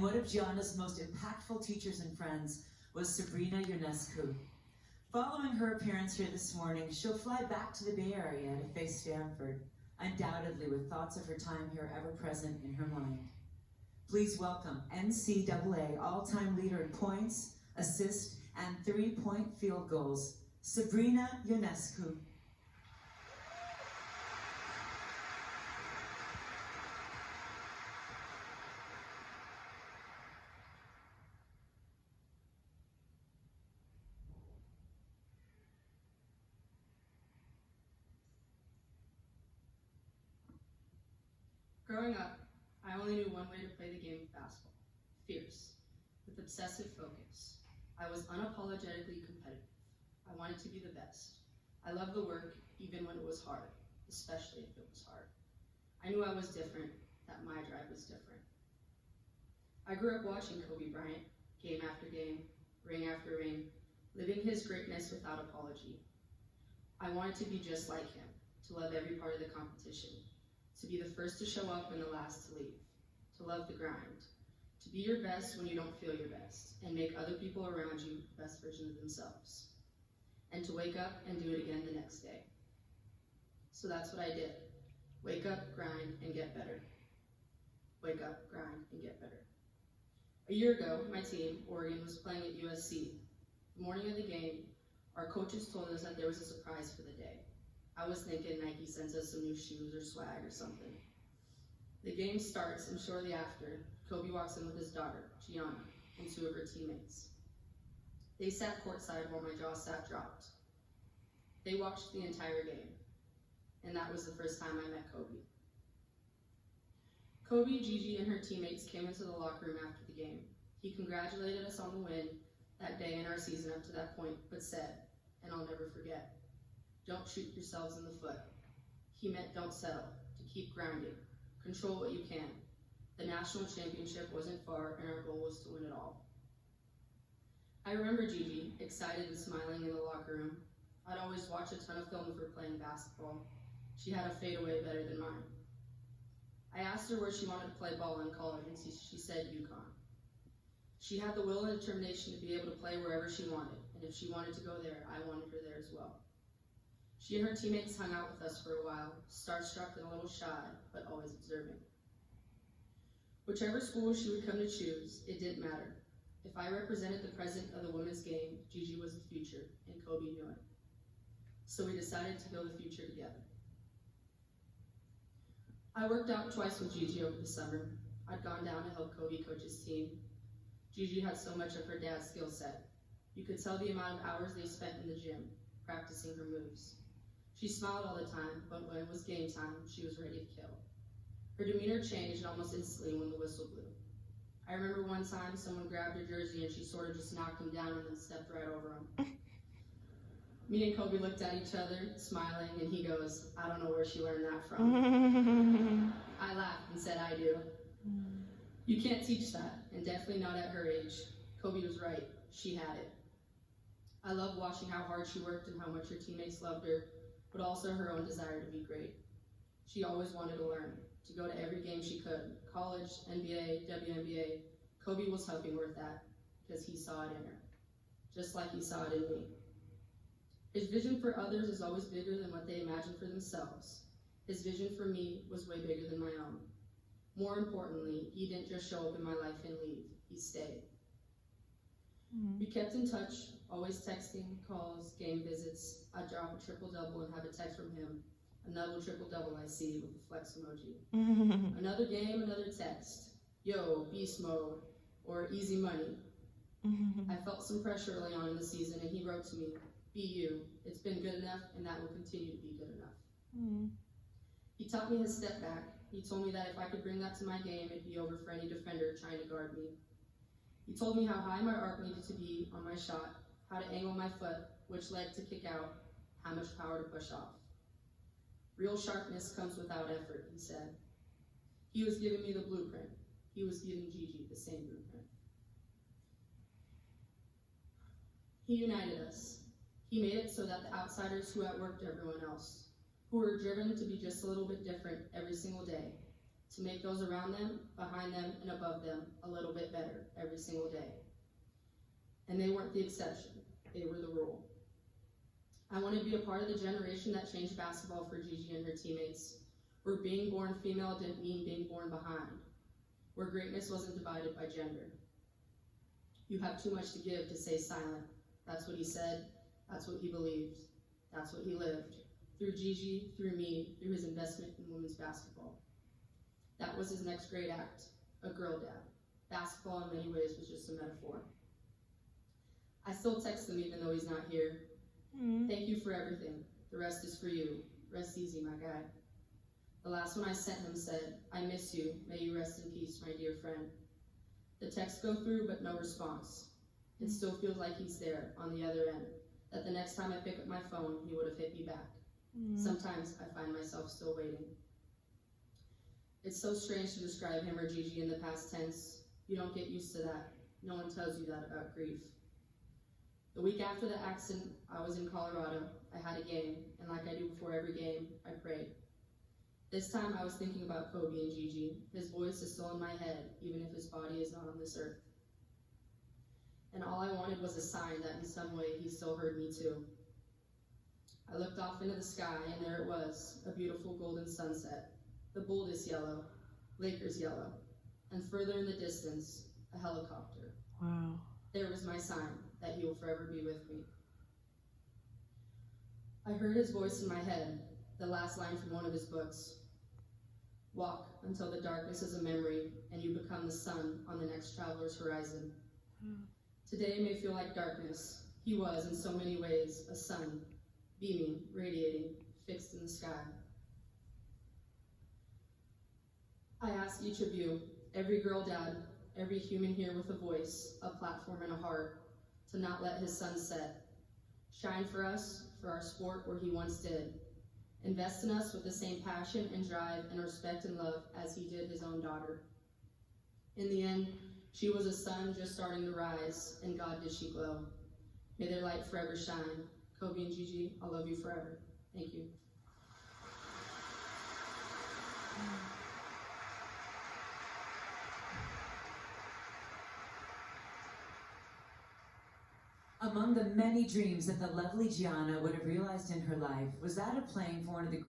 One of Gianna's most impactful teachers and friends was Sabrina Ionesco. Following her appearance here this morning, she'll fly back to the Bay Area to face Stanford, undoubtedly with thoughts of her time here ever present in her mind. Please welcome NCAA all-time leader in points, assists, and three-point field goals, Sabrina Ionesco. Growing up, I only knew one way to play the game of basketball: fierce, with obsessive focus. I was unapologetically competitive. I wanted to be the best. I loved the work, even when it was hard, especially if it was hard. I knew I was different, that my drive was different. I grew up watching Kobe Bryant, game after game, ring after ring, living his greatness without apology. I wanted to be just like him, to love every part of the competition, to be the first to show up and the last to leave, to love the grind, to be your best when you don't feel your best, and make other people around you the best version of themselves, and to wake up and do it again the next day. So that's what I did. Wake up, grind, and get better. Wake up, grind, and get better. A year ago, my team, Oregon, was playing at USC. The morning of the game, our coaches told us that there was a surprise for the day. I was thinking Nike sends us some new shoes or swag or something. The game starts, and shortly after, Kobe walks in with his daughter, Gianna, and two of her teammates. They sat courtside while my jaw sat dropped. They watched the entire game, and that was the first time I met Kobe. Kobe, Gigi, and her teammates came into the locker room after the game. He congratulated us on the win that day in our season up to that point, but said, and I'll never forget, "Don't shoot yourselves in the foot." He meant don't settle, to keep grinding, control what you can. The national championship wasn't far, and our goal was to win it all. I remember Gigi, excited and smiling in the locker room. I'd always watch a ton of film of her playing basketball. She had a fadeaway better than mine. I asked her where she wanted to play ball in college, and she said UConn. She had the will and determination to be able to play wherever she wanted, and if she wanted to go there, I wanted her there as well. She and her teammates hung out with us for a while, starstruck and a little shy, but always observing. Whichever school she would come to choose, it didn't matter. If I represented the present of the women's game, Gigi was the future, and Kobe knew it. So we decided to build a future together. I worked out twice with Gigi over the summer. I'd gone down to help Kobe coach his team. Gigi had so much of her dad's skill set. You could tell the amount of hours they spent in the gym, practicing her moves. She smiled all the time, but when it was game time, she was ready to kill. Her demeanor changed almost instantly when the whistle blew. I remember one time someone grabbed her jersey and she sort of just knocked him down and then stepped right over him. Me and Kobe looked at each other, smiling, and he goes, "I don't know where she learned that from." I laughed and said, "I do." You can't teach that, and definitely not at her age. Kobe was right. She had it. I loved watching how hard she worked and how much her teammates loved her, but also her own desire to be great. She always wanted to learn, to go to every game she could. College, NBA, WNBA, Kobe was helping her with that because he saw it in her, just like he saw it in me. His vision for others is always bigger than what they imagine for themselves. His vision for me was way bigger than my own. More importantly, he didn't just show up in my life and leave, he stayed. We kept in touch, always texting, calls, game visits. I'd drop a triple-double and have a text from him. Another triple-double I see with a flex emoji. Another game, another text. Yo, beast mode, or easy money. I felt some pressure early on in the season, and he wrote to me, "Be you. It's been good enough, and that will continue to be good enough." He taught me his step back. He told me that if I could bring that to my game, it'd be over for any defender trying to guard me. He told me how high my arc needed to be on my shot, how to angle my foot, which leg to kick out, how much power to push off. Real sharpness comes without effort, he said. He was giving me the blueprint. He was giving Gigi the same blueprint. He united us. He made it so that the outsiders who outworked everyone else, who were driven to be just a little bit different every single day, to make those around them, behind them, and above them a little bit better every single day. And they weren't the exception, they were the rule. I want to be a part of the generation that changed basketball for Gigi and her teammates, where being born female didn't mean being born behind, where greatness wasn't divided by gender. You have too much to give to stay silent. That's what he said, that's what he believed, that's what he lived. Through Gigi, through me, through his investment in women's basketball. That was his next great act, a girl dad. Basketball in many ways was just a metaphor. I still text him even though he's not here. Thank you for everything. The rest is for you. Rest easy, my guy. The last one I sent him said, I miss you. May you rest in peace, my dear friend. The texts go through, but no response. It still feels like he's there on the other end, that the next time I pick up my phone, he would have hit me back. Sometimes I find myself still waiting. It's so strange to describe him or Gigi in the past tense. You don't get used to that. No one tells you that about grief. The week after the accident, I was in Colorado. I had a game, and like I do before every game, I prayed. This time I was thinking about Kobe and Gigi. His voice is still in my head, even if his body is not on this earth. And all I wanted was a sign that in some way he still heard me too. I looked off into the sky, and there it was, a beautiful golden sunset. The boldest yellow, Lakers yellow, and further in the distance, a helicopter. Wow. There was my sign that he will forever be with me. I heard his voice in my head, the last line from one of his books. Walk until the darkness is a memory, and you become the sun on the next traveler's horizon. Today may feel like darkness. He was, in so many ways, a sun, beaming, radiating, fixed in the sky. I ask each of you, every girl dad, every human here with a voice, a platform and a heart, to not let his sun set. Shine for us, for our sport where he once did. Invest in us with the same passion and drive and respect and love as he did his own daughter. In the end, she was a sun just starting to rise, and God did she glow. May their light forever shine. Kobe and Gigi, I love you forever. Thank you. Among the many dreams that the lovely Gianna would have realized in her life was that of playing for one of the